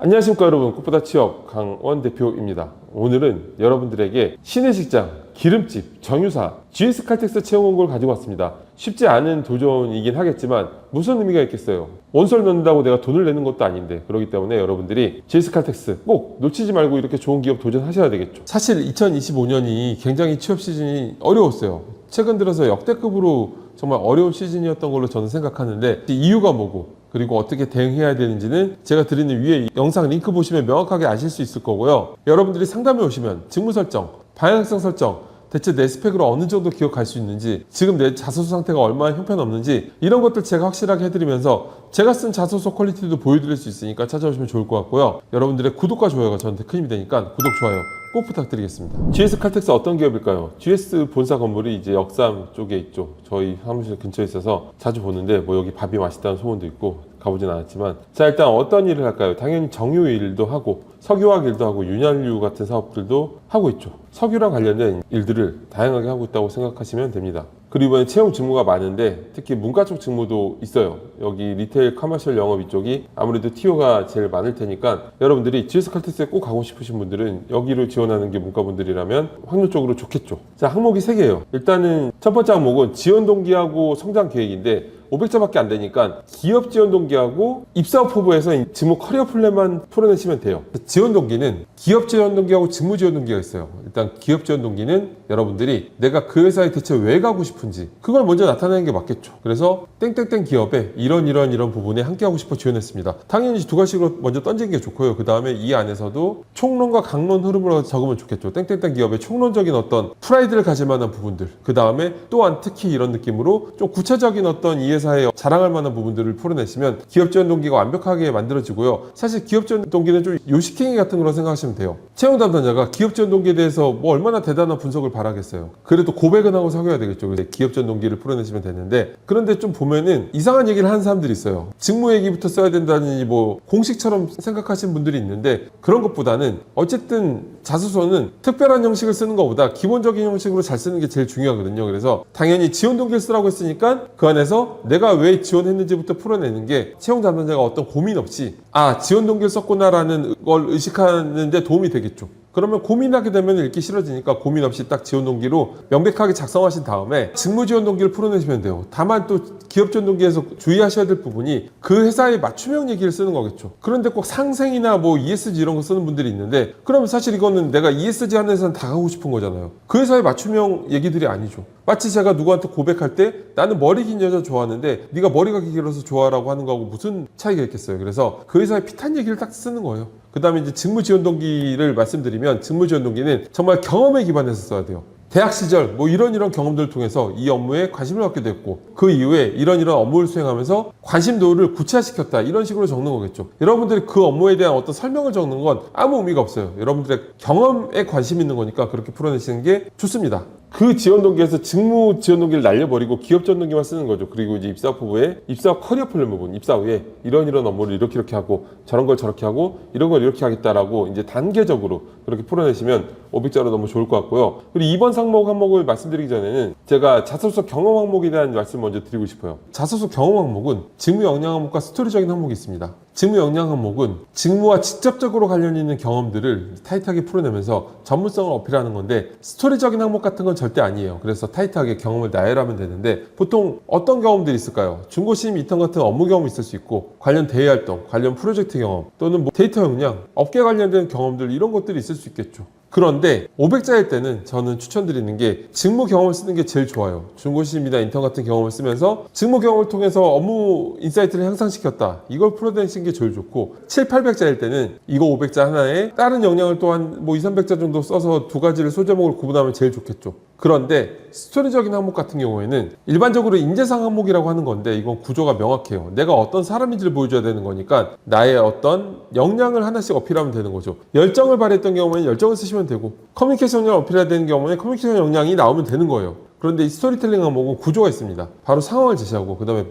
안녕하십니까 여러분, 꽃보다 취업 강원 대표입니다. 오늘은 여러분들에게 신의 직장, 기름집, 정유사, GS 칼텍스 채용 공고를 가지고 왔습니다. 쉽지 않은 도전이긴 하겠지만 무슨 의미가 있겠어요. 원서를 넣는다고 내가 돈을 내는 것도 아닌데, 그렇기 때문에 여러분들이 GS 칼텍스 꼭 놓치지 말고 이렇게 좋은 기업 도전하셔야 되겠죠. 사실 2025년이 굉장히 취업 시즌이 어려웠어요. 최근 들어서 역대급으로 정말 어려운 시즌이었던 걸로 저는 생각하는데, 이유가 뭐고 그리고 어떻게 대응해야 되는지는 제가 드리는 위에 영상 링크 보시면 명확하게 아실 수 있을 거고요. 여러분들이 상담에 오시면 직무 설정, 방향성 설정, 대체 내 스펙으로 어느 정도 기억할 수 있는지, 지금 내 자소서 상태가 얼마나 형편없는지, 이런 것들 제가 확실하게 해드리면서 제가 쓴 자소서 퀄리티도 보여드릴 수 있으니까 찾아오시면 좋을 것 같고요. 여러분들의 구독과 좋아요가 저한테 큰 힘이 되니까 구독, 좋아요 꼭 부탁드리겠습니다. GS 칼텍스 어떤 기업일까요? GS 본사 건물이 이제 역삼 쪽에 있죠. 저희 사무실 근처에 있어서 자주 보는데, 뭐 여기 밥이 맛있다는 소문도 있고 가보진 않았지만, 자, 일단 어떤 일을 할까요? 당연히 정유 일도 하고 석유화학 일도 하고 윤활유 같은 사업들도 하고 있죠. 석유랑 관련된 일들을 다양하게 하고 있다고 생각하시면 됩니다. 그리고 이번에 채용 직무가 많은데 특히 문과 쪽 직무도 있어요. 여기 리테일 커머셜 영업 이쪽이 아무래도 TO가 제일 많을 테니까, 여러분들이 GS 칼텍스에 꼭 가고 싶으신 분들은 여기로 지원하는 게 문과분들이라면 확률적으로 좋겠죠. 자, 항목이 3개예요. 일단은 첫 번째 항목은 지원 동기하고 성장 계획인데, 500자밖에 안 되니까 기업 지원 동기하고 입사업 후보에서 직무 커리어 플랜만 풀어내시면 돼요. 지원 동기는 기업 지원 동기하고 직무 지원 동기가 있어요. 일단 기업 지원 동기는 여러분들이 내가 그 회사에 대체 왜 가고 싶은지 그걸 먼저 나타내는 게 맞겠죠. 그래서 땡땡땡 기업에 이런 부분에 함께 하고 싶어 지원했습니다. 당연히 두 가지로 먼저 던지는 게 좋고요. 그 다음에 이 안에서도 총론과 강론 흐름으로 적으면 좋겠죠. 땡땡땡 기업의 총론적인 어떤 프라이드를 가질 만한 부분들, 그 다음에 또한 특히 이런 느낌으로 좀 구체적인 어떤 이 회사에 자랑할 만한 부분들을 풀어내시면 기업 지원 동기가 완벽하게 만들어지고요. 사실 기업 지원 동기는 좀 요식행위 같은 거로 생각하시면 돼요. 채용 담당자가 기업 지원 동기에 대해서 뭐 얼마나 대단한 분석을 바라겠어요. 그래도 고백은 하고 사귀어야 되겠죠. 그래서 기업 지원 동기를 풀어내시면 되는데, 그런데 좀 보면은 이상한 얘기를 하는 사람들이 있어요. 직무 얘기부터 써야 된다니 뭐 공식처럼 생각하시는 분들이 있는데, 그런 것보다는 어쨌든 자소서는 특별한 형식을 쓰는 것보다 기본적인 형식으로 잘 쓰는 게 제일 중요하거든요. 그래서 당연히 지원 동기를 쓰라고 했으니까 그 안에서 내가 왜 지원했는지부터 풀어내는 게 채용 담당자가 어떤 고민 없이 지원 동기를 썼구나라는 걸 의식하는데 도움이 되겠죠. 그러면 고민하게 되면 읽기 싫어지니까 고민 없이 딱 지원 동기로 명백하게 작성하신 다음에 직무 지원 동기를 풀어내시면 돼요. 다만 또 기업 지원 동기에서 주의하셔야 될 부분이 그 회사의 맞춤형 얘기를 쓰는 거겠죠. 그런데 꼭 상생이나 뭐 ESG 이런 거 쓰는 분들이 있는데, 그러면 사실 이거는 내가 ESG 하는 회사는 다 가고 싶은 거잖아요. 그 회사의 맞춤형 얘기들이 아니죠. 마치 제가 누구한테 고백할 때 나는 머리 긴 여자 좋아하는데 네가 머리가 길어서 좋아라고 하는 거하고 무슨 차이가 있겠어요. 그래서 그 회사의 핏한 얘기를 딱 쓰는 거예요. 그 다음에 이제 직무 지원 동기를 말씀드리면, 직무 지원 동기는 정말 경험에 기반해서 써야 돼요. 대학 시절 뭐 이런 경험들을 통해서 이 업무에 관심을 갖게 됐고, 그 이후에 이런 업무를 수행하면서 관심도를 구체화시켰다, 이런 식으로 적는 거겠죠. 여러분들이 그 업무에 대한 어떤 설명을 적는 건 아무 의미가 없어요. 여러분들의 경험에 관심 있는 거니까 그렇게 풀어내시는 게 좋습니다. 그 지원 동기에서 직무 지원 동기를 날려버리고 기업 지원 동기만 쓰는 거죠. 그리고 이제 입사업 후보에 입사업 커리어 플랜 부분, 입사 후에 이런 업무를 이렇게 하고 저런 걸 저렇게 하고 이런 걸 이렇게 하겠다라고 이제 단계적으로 그렇게 풀어내시면 500자로 너무 좋을 것 같고요. 그리고 2번 항목을 말씀드리기 전에는 제가 자소서 경험 항목에 대한 말씀 먼저 드리고 싶어요. 자소서 경험 항목은 직무 역량 항목과 스토리적인 항목이 있습니다. 직무 역량 항목은 직무와 직접적으로 관련 있는 경험들을 타이트하게 풀어내면서 전문성을 어필하는 건데, 스토리적인 항목 같은 건 절대 아니에요. 그래서 타이트하게 경험을 나열하면 되는데, 보통 어떤 경험들이 있을까요? 중고신임 인턴 같은 업무 경험이 있을 수 있고, 관련 대외 활동, 관련 프로젝트 경험, 또는 뭐 데이터 역량, 업계 관련된 경험들, 이런 것들이 있을 수 있겠죠. 그런데 500자일 때는 저는 추천드리는 게 직무 경험을 쓰는 게 제일 좋아요. 중고신임이나 인턴 같은 경험을 쓰면서 직무 경험을 통해서 업무 인사이트를 향상시켰다, 이걸 풀어내시는 게 제일 좋고, 7, 800자일 때는 이거 500자 하나에 다른 역량을 또한 뭐 2, 300자 정도 써서 두 가지를 소제목으로 구분하면 제일 좋겠죠. 그런데 스토리적인 항목 같은 경우에는 일반적으로 인재상 항목이라고 하는 건데, 이건 구조가 명확해요. 내가 어떤 사람인지를 보여줘야 되는 거니까 나의 어떤 역량을 하나씩 어필하면 되는 거죠. 열정을 발휘했던 경우에는 열정을 쓰시면 되고, 커뮤니케이션 역량을 어필해야 되는 경우에는 커뮤니케이션 역량이 나오면 되는 거예요. 그런데 이 스토리텔링 항목은 구조가 있습니다. 바로 상황을 제시하고 그 다음에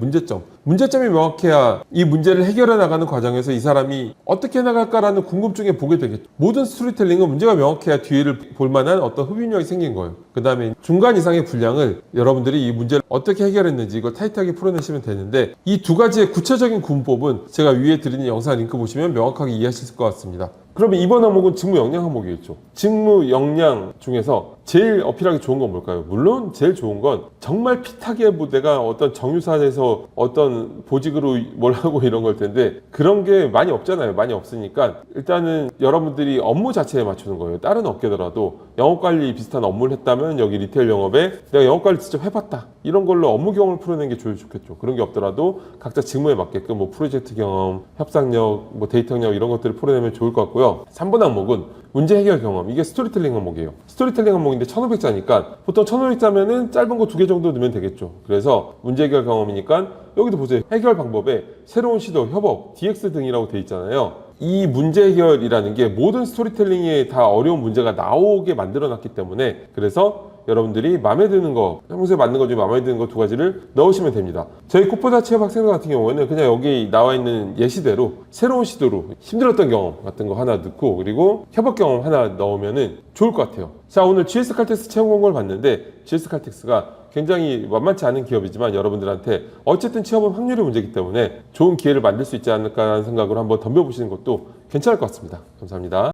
문제점이 명확해야 이 문제를 해결해 나가는 과정에서 이 사람이 어떻게 나갈까라는 궁금증에 보게 되겠죠. 모든 스토리텔링은 문제가 명확해야 뒤를 볼 만한 어떤 흡입력이 생긴 거예요. 그 다음에 중간 이상의 분량을 여러분들이 이 문제를 어떻게 해결했는지 이걸 타이트하게 풀어내시면 되는데, 이 두 가지의 구체적인 군법은 제가 위에 드리는 영상 링크 보시면 명확하게 이해하실 것 같습니다. 그러면 이번 항목은 직무 역량 항목이겠죠. 직무 역량 중에서 제일 어필하기 좋은 건 뭘까요? 물론 제일 좋은 건 정말 핏하게 뭐 내가 어떤 정유사에서 어떤 보직으로 뭘 하고 이런 걸 텐데, 그런 게 많이 없잖아요. 많이 없으니까 일단은 여러분들이 업무 자체에 맞추는 거예요. 다른 업계더라도 영업관리 비슷한 업무를 했다면 여기 리테일 영업에 내가 영업관리 직접 해봤다, 이런 걸로 업무 경험을 풀어내는 게 제일 좋겠죠. 그런 게 없더라도 각자 직무에 맞게끔 뭐 프로젝트 경험, 협상력, 뭐 데이터력 이런 것들을 풀어내면 좋을 것 같고요. 3번 항목은 문제 해결 경험. 이게 스토리텔링 항목이에요. 스토리텔링 항목인데 1500자니까 보통 1500자면은 짧은 거 2개 정도 넣으면 되겠죠. 그래서 문제 해결 경험이니까 여기도 보세요. 해결 방법에 새로운 시도, 협업, DX 등이라고 돼 있잖아요. 이 문제 해결이라는 게 모든 스토리텔링에 다 어려운 문제가 나오게 만들어 놨기 때문에, 그래서 여러분들이 마음에 드는 거, 평소에 맞는 거 중에 마음에 드는 거 2가지를 넣으시면 됩니다. 저희 코포다 취업 학생들 같은 경우에는 그냥 여기 나와 있는 예시대로 새로운 시도로 힘들었던 경험 같은 거 하나 넣고, 그리고 협업 경험 하나 넣으면 좋을 것 같아요. 자, 오늘 GS 칼텍스 채용 공고를 봤는데 GS 칼텍스가 굉장히 만만치 않은 기업이지만 여러분들한테 어쨌든 취업은 확률의 문제이기 때문에 좋은 기회를 만들 수 있지 않을까 하는 생각으로 한번 덤벼보시는 것도 괜찮을 것 같습니다. 감사합니다.